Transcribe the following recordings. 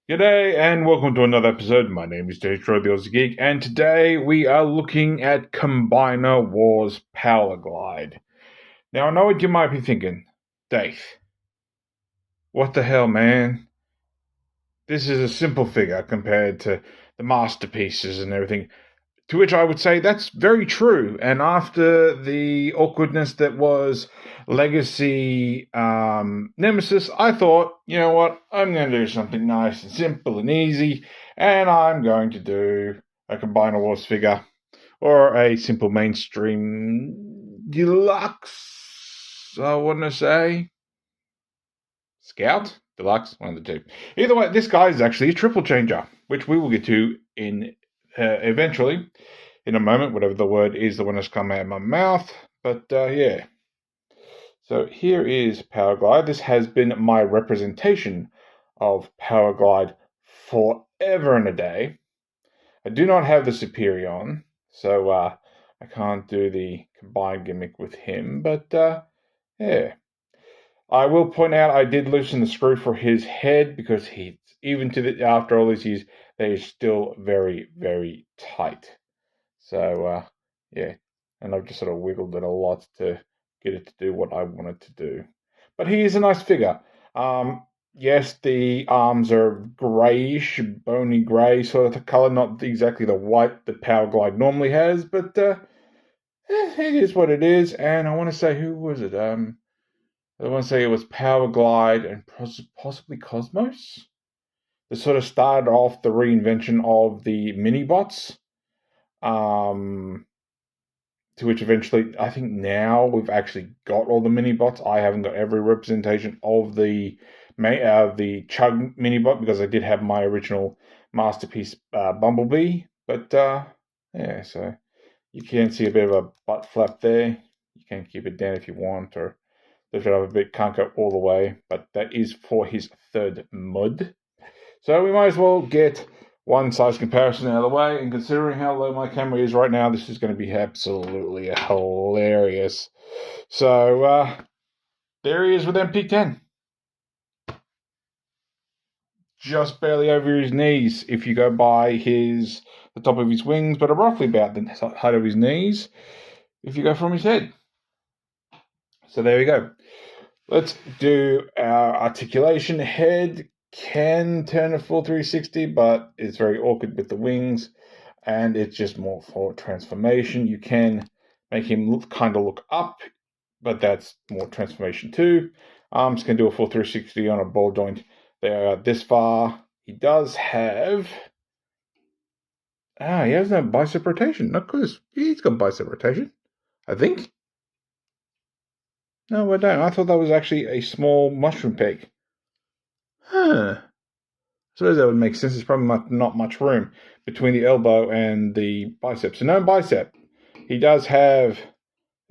G'day and welcome to another episode. My name is Daethstro, the Aussie Geek, and today we are looking at Combiner Wars Powerglide. Now I know what you might be thinking. Daeth, what the hell, man? This is a simple figure compared to the masterpieces and everything. To which I would say that's very true. And after the awkwardness that was Legacy Nemesis, I thought, you know what, I'm going to do something nice and simple and easy, and I'm going to do a Combiner Wars figure or a simple mainstream deluxe, I want to say. Scout? Deluxe? One of the two. Either way, this guy is actually a triple changer, which we will get to in eventually, in a moment, whatever the word is, the one that's come out of my mouth. But yeah. So here is Powerglide. This has been my representation of Powerglide forever and a day. I do not have the Superion, so I can't do the combined gimmick with him. But yeah. I will point out I did loosen the screw for his head because he's, even to the, after all these years, they are still very, very tight. So, yeah, and I've just sort of wiggled it a lot to get it to do what I wanted to do. But he is a nice figure. Yes, the arms are greyish, bony grey sort of colour, not exactly the white that Powerglide normally has, but it is what it is. And I want to say, who was it? I want to say it was Powerglide and possibly Cosmos. That sort of started off the reinvention of the mini-bots. To which eventually, I think now we've actually got all the mini-bots. I haven't got every representation of the Chug mini-bot because I did have my original masterpiece Bumblebee. But yeah, so you can see a bit of a butt flap there. You can keep it down if you want, or lift it up a bit, can't go all the way, but that is for his third mod. So we might as well get one size comparison out of the way, and considering how low my camera is right now, this is going to be absolutely hilarious. So there he is with MP10. Just barely over his knees if you go by the top of his wings, but roughly about the height of his knees if you go from his head. So there we go. Let's do our articulation. Head can turn a full 360, but it's very awkward with the wings, and it's just more for transformation. You can make him kind of look up, but that's more transformation too. Arms can do a full 360 on a ball joint. They are this far. He does have... he has no bicep rotation. Not because he's got bicep rotation, I think. No, I don't. I thought that was actually a small mushroom peg. Huh. I suppose that would make sense. There's probably not much room between the elbow and the bicep. So no bicep. He does have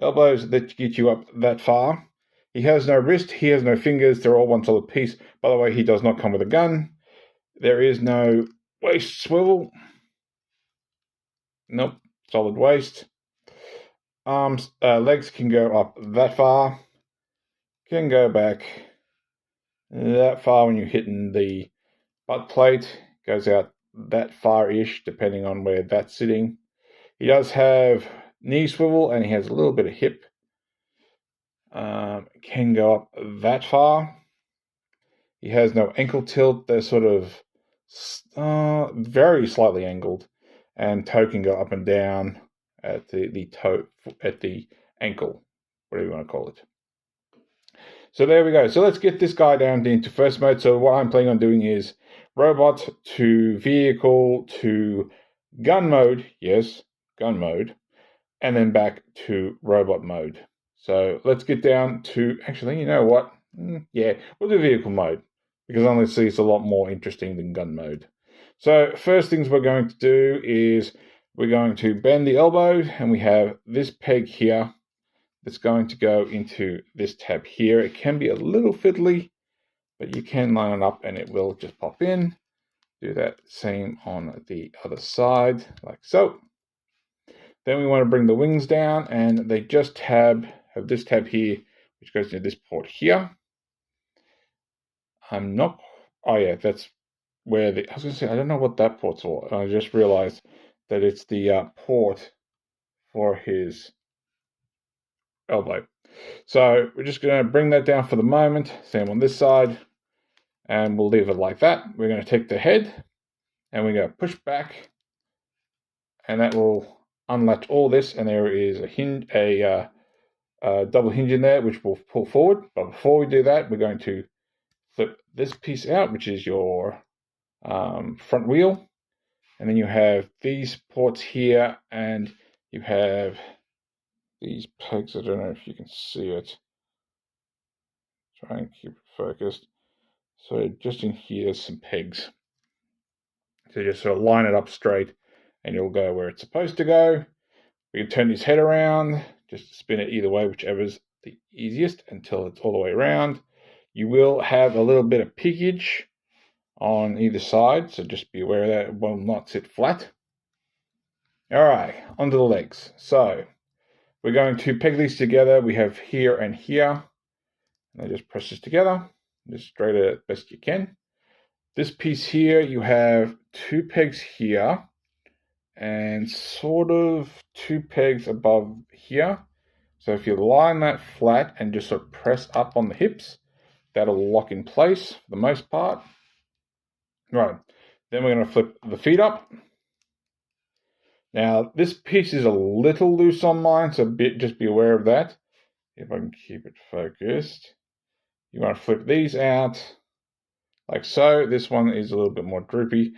elbows that get you up that far. He has no wrist. He has no fingers. They're all one solid piece. By the way, he does not come with a gun. There is no waist swivel. Nope. Solid waist. Arms, legs can go up that far. Can go back that far when you're hitting the butt plate. Goes out that far-ish, depending on where that's sitting. He does have knee swivel, and he has a little bit of hip. Can go up that far. He has no ankle tilt. They're sort of very slightly angled, and toe can go up and down at the toe, at the ankle, whatever you want to call it. So there we go. So let's get this guy down into first mode. So what I'm planning on doing is robot to vehicle to gun mode. Yes, gun mode. And then back to robot mode. So let's get down to, actually, you know what? Yeah, we'll do vehicle mode, because honestly it's a lot more interesting than gun mode. So first things we're going to do is we're going to bend the elbow, and we have this peg here. It's going to go into this tab here. It can be a little fiddly, but you can line it up and it will just pop in. Do that same on the other side, like so. Then we want to bring the wings down, and they just have this tab here, which goes into this port here. Oh yeah, that's where I was going to say, I don't know what that port's for. I just realized that it's the port for his elbow. So we're just going to bring that down for the moment. Same on this side. And we'll leave it like that. We're going to take the head and we're going to push back. And that will unlatch all this. And there is a hinge, a double hinge in there, which will pull forward. But before we do that, we're going to flip this piece out, which is your front wheel. And then you have these ports here, and you have these pegs. I don't know if you can see it. Try and keep it focused. So just in here, there's some pegs. So just sort of line it up straight, and you'll go where it's supposed to go. We can turn his head around, just spin it either way, whichever's the easiest, until it's all the way around. You will have a little bit of piggage on either side, so just be aware of that. It will not sit flat. All right, onto the legs. So we're going to peg these together. We have here and here. And I just press this together. Just straight it as best you can. This piece here, you have two pegs here and sort of two pegs above here. So if you line that flat and just sort of press up on the hips, that'll lock in place for the most part. Right, then we're going to flip the feet up. Now, this piece is a little loose on mine, so just be aware of that. If I can keep it focused. You want to flip these out like so. This one is a little bit more droopy.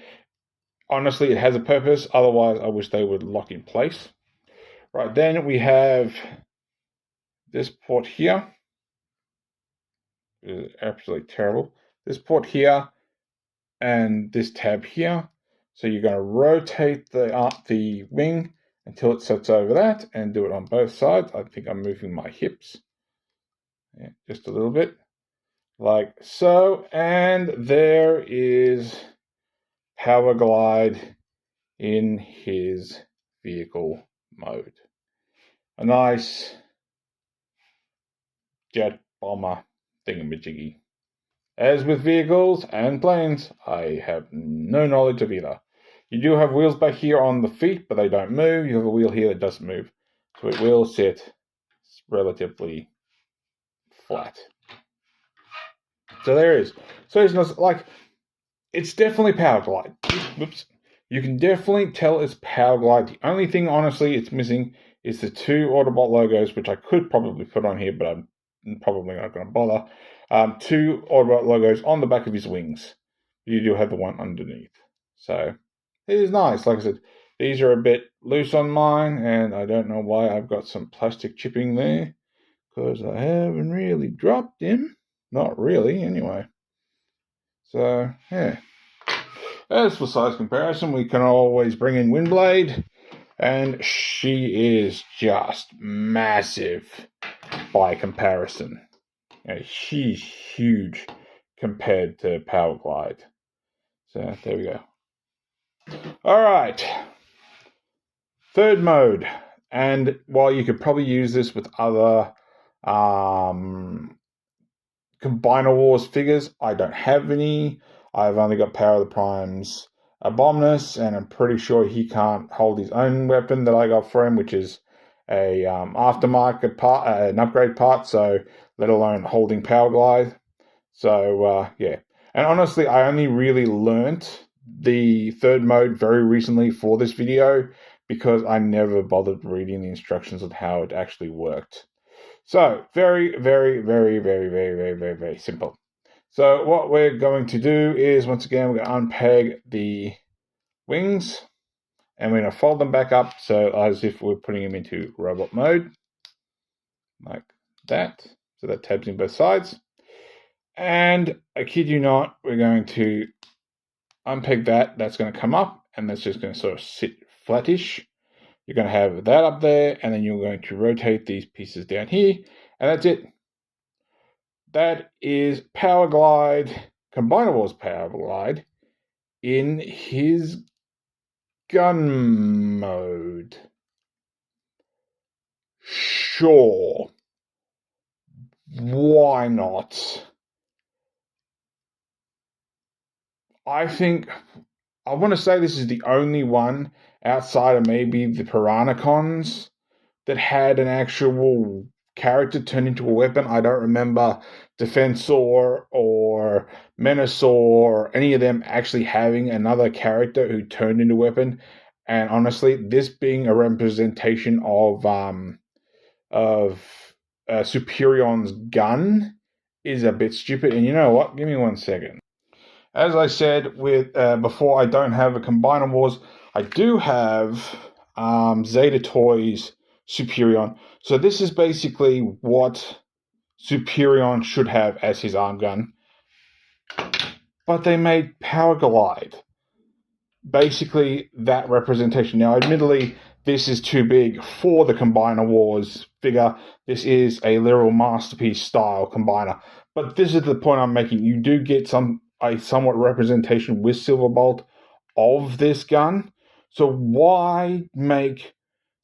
Honestly, it has a purpose. Otherwise, I wish they would lock in place. Right, then we have this port here. It is absolutely terrible. This port here and this tab here. So you're going to rotate the wing until it sets over that and do it on both sides. I think I'm moving my hips just a little bit, like so. And there is Powerglide in his vehicle mode. A nice jet bomber thingamajiggy. As with vehicles and planes, I have no knowledge of either. You do have wheels back here on the feet, but they don't move. You have a wheel here that doesn't move. So it will sit relatively flat. So there it is. So it's not like, it's definitely Powerglide. Whoops. You can definitely tell it's Powerglide. The only thing, honestly, it's missing is the two Autobot logos, which I could probably put on here, but I'm probably not going to bother. Two Autobot logos on the back of his wings. You do have the one underneath. So it is nice. Like I said, these are a bit loose on mine, and I don't know why I've got some plastic chipping there, because I haven't really dropped him. Not really, anyway. So, yeah. As for size comparison, we can always bring in Windblade, and she is just massive by comparison. She's huge compared to Powerglide. So, there we go. All right. Third mode. And while you could probably use this with other Combiner Wars figures, I don't have any. I've only got Power of the Prime's Abominus, and I'm pretty sure he can't hold his own weapon that I got for him, which is a aftermarket part, an upgrade part, so let alone holding Powerglide. So, yeah. And honestly, I only really learnt the third mode very recently for this video, because I never bothered reading the instructions on how it actually worked. So, very, very, very, very, very, very, very, very simple. So, what we're going to do is, once again, we're going to unpeg the wings, and we're going to fold them back up, so as if we're putting them into robot mode, like that. So that tabs in both sides. And I kid you not, we're going to unpeg that. That's going to come up, and that's just going to sort of sit flattish. You're going to have that up there, and then you're going to rotate these pieces down here, and that's it. That is Powerglide, Combiner Wars Powerglide, in his gun mode. Sure. Why not? I think I want to say this is the only one outside of maybe the Piranacons that had an actual character turned into a weapon. I don't remember Defensor or Menasor or any of them actually having another character who turned into a weapon. And honestly, this being a representation of Superion's gun is a bit stupid. And you know what? Give me 1 second. As I said with before, I don't have a Combiner Wars. I do have Zeta Toys Superion. So this is basically what Superion should have as his arm gun. But they made Powerglide basically that representation. Now, admittedly, this is too big for the Combiner Wars figure. This is a literal masterpiece style combiner. But this is the point I'm making. You do get a somewhat representation with Silverbolt of this gun. So why make,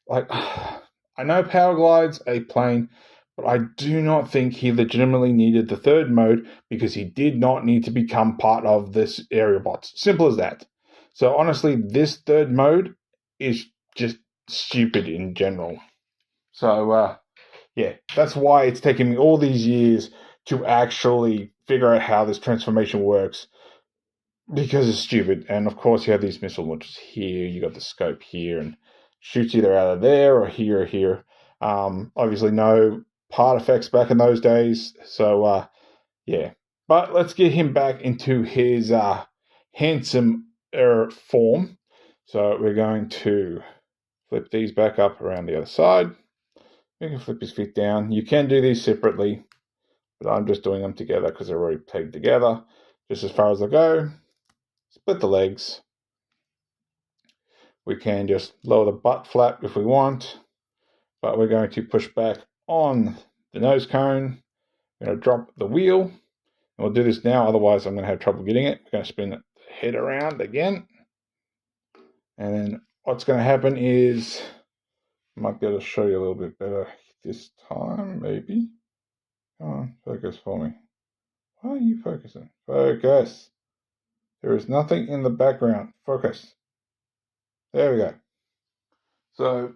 like, I know Powerglide's a plane, but I do not think he legitimately needed the third mode because he did not need to become part of this area bots. Simple as that. So honestly, this third mode is just stupid in general. So yeah, that's why it's taken me all these years to actually figure out how this transformation works, because it's stupid. And of course, you have these missile launchers here. You got the scope here, and shoots either out of there or here or here. Obviously, no part effects back in those days. So yeah, but let's get him back into his handsome form. So we're going to flip these back up around the other side. We can flip his feet down. You can do these separately, but I'm just doing them together because they're already pegged together. Just as far as I go, split the legs. We can just lower the butt flap if we want, but we're going to push back on the nose cone. We're going to drop the wheel, and we'll do this now, otherwise I'm going to have trouble getting it. We're going to spin the head around again, and then what's going to happen is, I might be able to show you a little bit better this time, maybe. Come on, focus for me. Why are you focusing? Focus. There is nothing in the background. Focus. There we go. So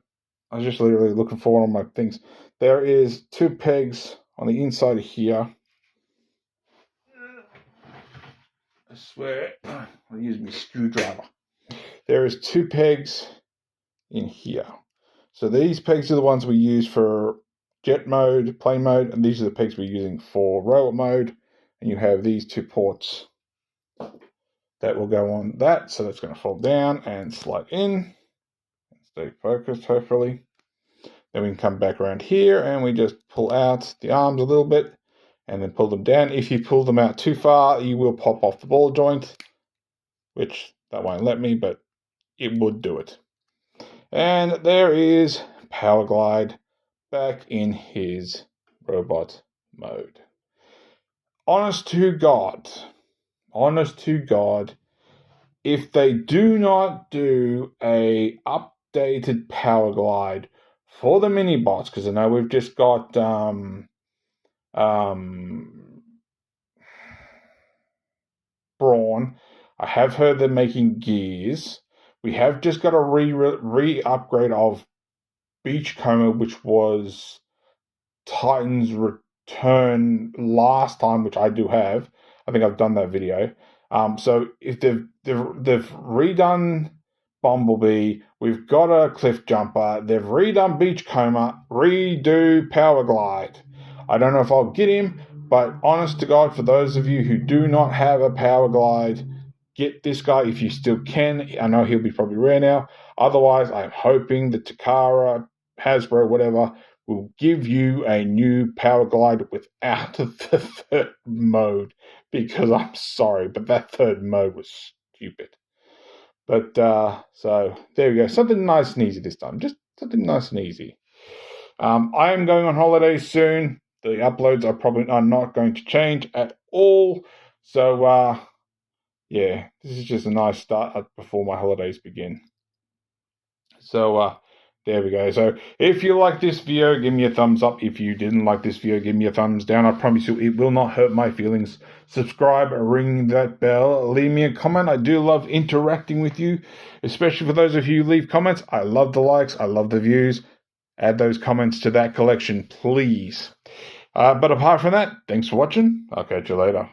I was just literally looking for one of my things. There is 2 pegs on the inside of here. I swear, I'll use my screwdriver. There is 2 pegs in here. So these pegs are the ones we use for jet mode, plane mode, and these are the pegs we're using for robot mode. And you have these 2 ports that will go on that. So that's going to fall down and slide in. Stay focused, hopefully. Then we can come back around here and we just pull out the arms a little bit and then pull them down. If you pull them out too far, you will pop off the ball joint, which that won't let me, but it would do it. And there is Powerglide back in his robot mode. Honest to God, if they do not do a updated Powerglide for the mini bots, because I know we've just got Brawn. I have heard they're making gears. We have just got a re-upgrade of Beachcomber, which was Titan's Return last time, which I do have. I think I've done that video. So if they've redone Bumblebee, we've got a Cliff Jumper, they've redone Beachcomber, redo Powerglide. I don't know if I'll get him, but honest to God, for those of you who do not have a Powerglide, get this guy if you still can. I know he'll be probably rare now. Otherwise, I'm hoping that Takara, Hasbro, whatever, will give you a new Powerglide without the third mode, because I'm sorry, but that third mode was stupid. But so there we go. Something nice and easy this time. Just something nice and easy. I am going on holidays soon. The uploads are not going to change at all. So yeah, this is just a nice start before my holidays begin. So There we go. So if you like this video, give me a thumbs up. If you didn't like this video, give me a thumbs down. I promise you it will not hurt my feelings. Subscribe, ring that bell, leave me a comment. I do love interacting with you, especially for those of you who leave comments. I love the likes. I love the views. Add those comments to that collection, please. But apart from that, thanks for watching. I'll catch you later.